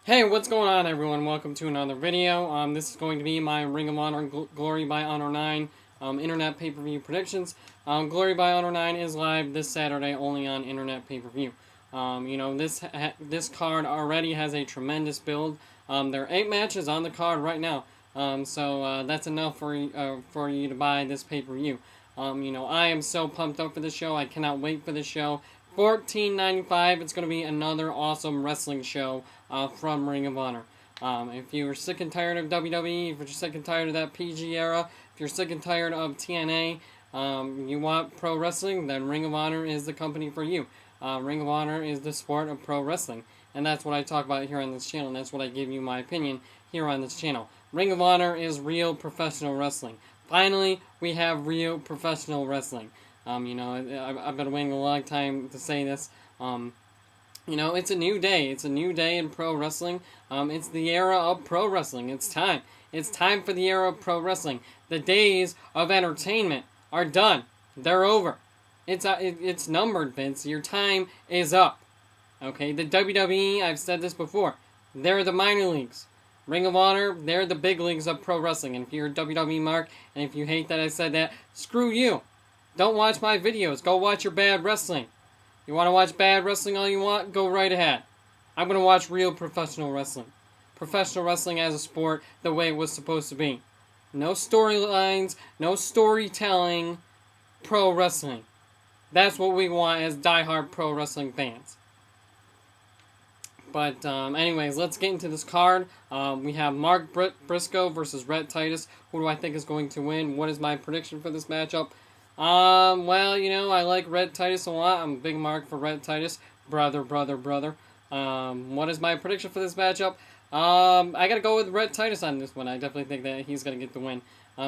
Hey, what's going on, everyone? Welcome to another video. This is going to be my Ring of Honor Glory by Honor 9 Internet pay-per-view predictions. Glory by Honor 9 is live this Saturday only on Internet pay-per-view. This card already has a tremendous build. There are 8 matches on the card right now, so that's enough for you to buy this pay-per-view. I am so pumped up for this show. I cannot wait for this show. $14.95. It's going to be another awesome wrestling show from Ring of Honor. If you're sick and tired of WWE, if you're sick and tired of that PG era, if you're sick and tired of TNA, you want pro wrestling, then Ring of Honor is the company for you. Ring of Honor is the sport of pro wrestling, and that's what I talk about here on this channel, and that's what I give you my opinion here on this channel. Ring of Honor is real professional wrestling. Finally, we have real professional wrestling. I've been waiting a long time to say this. It's a new day. It's a new day in pro wrestling. It's the era of pro wrestling. It's time. It's time for the era of pro wrestling. The days of entertainment are done. They're over. It's numbered, Vince. Your time is up. Okay, the WWE, I've said this before, they're the minor leagues. Ring of Honor, they're the big leagues of pro wrestling. And if you're a WWE mark, and if you hate that I said that, screw you. Don't watch my videos. Go watch your bad wrestling. You want to watch bad wrestling all you want? Go right ahead. I'm going to watch real professional wrestling. Professional wrestling as a sport the way it was supposed to be. No storylines, no storytelling, pro wrestling. That's what we want as diehard pro wrestling fans. But anyways, let's get into this card. We have Mark Briscoe versus Rhett Titus. Who do I think is going to win? What is my prediction for this matchup? I like Rhett Titus a lot. I'm a big mark for Rhett Titus. Brother. What is my prediction for this matchup? I gotta go with Rhett Titus on this one. I definitely think that he's gonna get the win.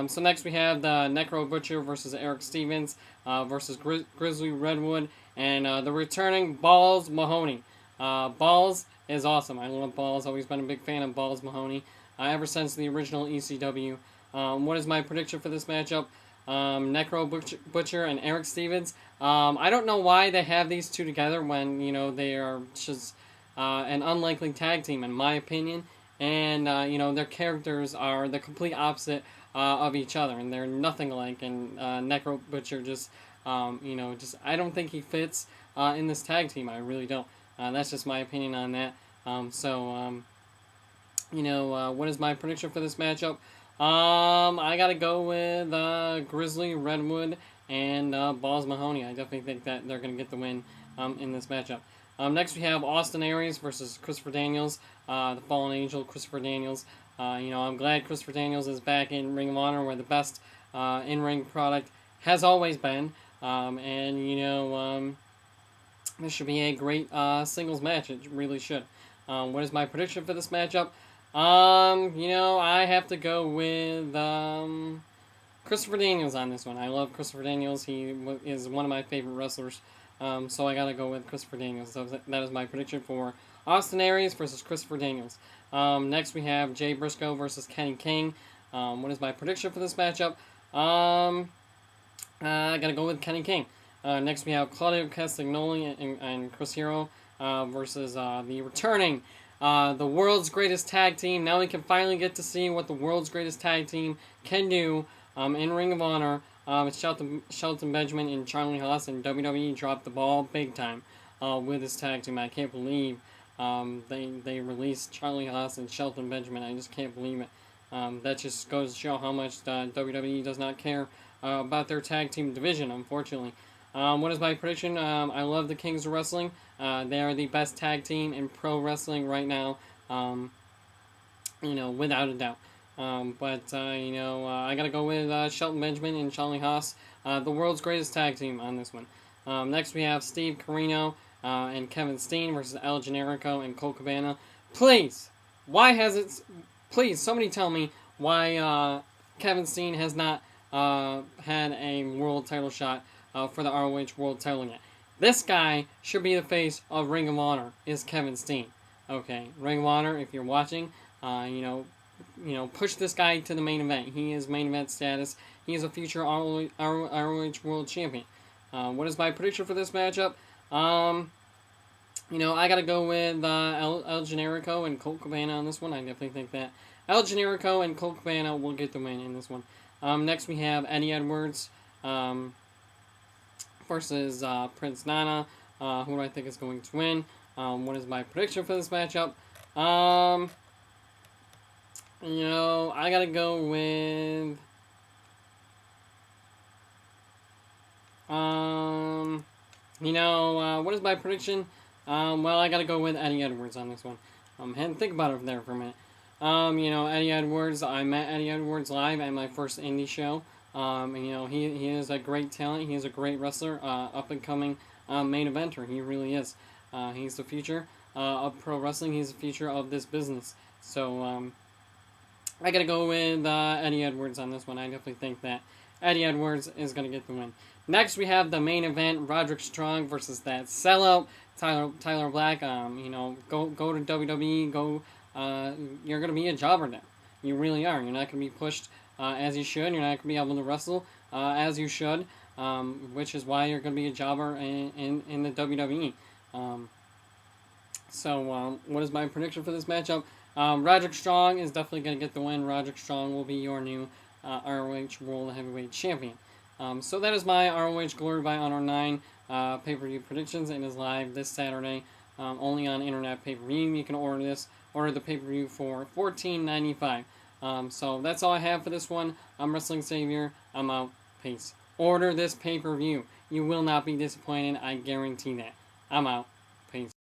So next we have the Necro Butcher versus Eric Stevens versus Grizzly Redwood and the returning Balls Mahoney. Balls is awesome. I love Balls. Always been a big fan of Balls Mahoney ever since the original ECW. What is my prediction for this matchup? Necro Butcher and Eric Stevens. I don't know why they have these two together when, they are just an unlikely tag team, in my opinion. And, their characters are the complete opposite of each other, and they're nothing alike. And Necro Butcher I don't think he fits in this tag team. I really don't. That's just my opinion on that. What is my prediction for this matchup? I gotta go with Grizzly Redwood and Balls Mahoney. I definitely think that they're gonna get the win in this matchup. Next we have Austin Aries versus Christopher Daniels, the Fallen Angel, Christopher Daniels. I'm glad Christopher Daniels is back in Ring of Honor, where the best in-ring product has always been. This should be a great singles match. It really should. What is my prediction for this matchup? I have to go with Christopher Daniels on this one. I love Christopher Daniels. He is one of my favorite wrestlers. So I gotta go with Christopher Daniels. So that is my prediction for Austin Aries versus Christopher Daniels. Next we have Jay Briscoe versus Kenny King. What is my prediction for this matchup? I gotta go with Kenny King. Next we have Claudio Castagnoli and Chris Hero versus the returning the world's greatest tag team. Now we can finally get to see what the world's greatest tag team can do in Ring of Honor. It's Shelton Benjamin and Charlie Haas, and WWE dropped the ball big time with this tag team. I can't believe they released Charlie Haas and Shelton Benjamin. I just can't believe it. That just goes to show how much WWE does not care about their tag team division, unfortunately. What is my prediction? I love the Kings of Wrestling. They are the best tag team in pro wrestling right now, without a doubt. I gotta go with Shelton Benjamin and Charlie Haas, the world's greatest tag team on this one. Next we have Steve Corino and Kevin Steen versus El Generico and Colt Cabana. Please, somebody tell me why Kevin Steen has not had a world title shot for the ROH world title yet. This guy should be the face of Ring of Honor, is Kevin Steen. Okay, Ring of Honor, if you're watching, push this guy to the main event. He is main event status. He is a future ROH world champion. What is my prediction for this matchup? I gotta go with El Generico and Colt Cabana on this one. I definitely think that El Generico and Colt Cabana will get the win in this one. Next we have Eddie Edwards versus Prince Nana. Who do I think is going to win? What is my prediction for this matchup? I gotta go with what is my prediction? Well, I gotta go with Eddie Edwards on this one. And think about it there for a minute. Eddie Edwards, I met Eddie Edwards live at my first indie show. He is a great talent. He is a great wrestler, up and coming main eventer. He really is. He's the future of pro wrestling. He's the future of this business. So, I gotta go with Eddie Edwards on this one. I definitely think that Eddie Edwards is gonna get the win. Next, we have the main event: Roderick Strong versus that sellout Tyler Black. Go to WWE. Go. You're gonna be a jobber now. You really are. You're not gonna be pushed as you should. You're not gonna be able to wrestle as you should. Which is why you're gonna be a jobber in the WWE. What is my prediction for this matchup? Roderick Strong is definitely going to get the win. Roderick Strong will be your new ROH World Heavyweight Champion. So that is my ROH Glory by Honor 9 pay-per-view predictions. It is live this Saturday, only on Internet Pay-Per-View. You can order the pay-per-view for $14.95. So that's all I have for this one. I'm Wrestling Savior. I'm out. Peace. Order this pay-per-view. You will not be disappointed. I guarantee that. I'm out. Peace.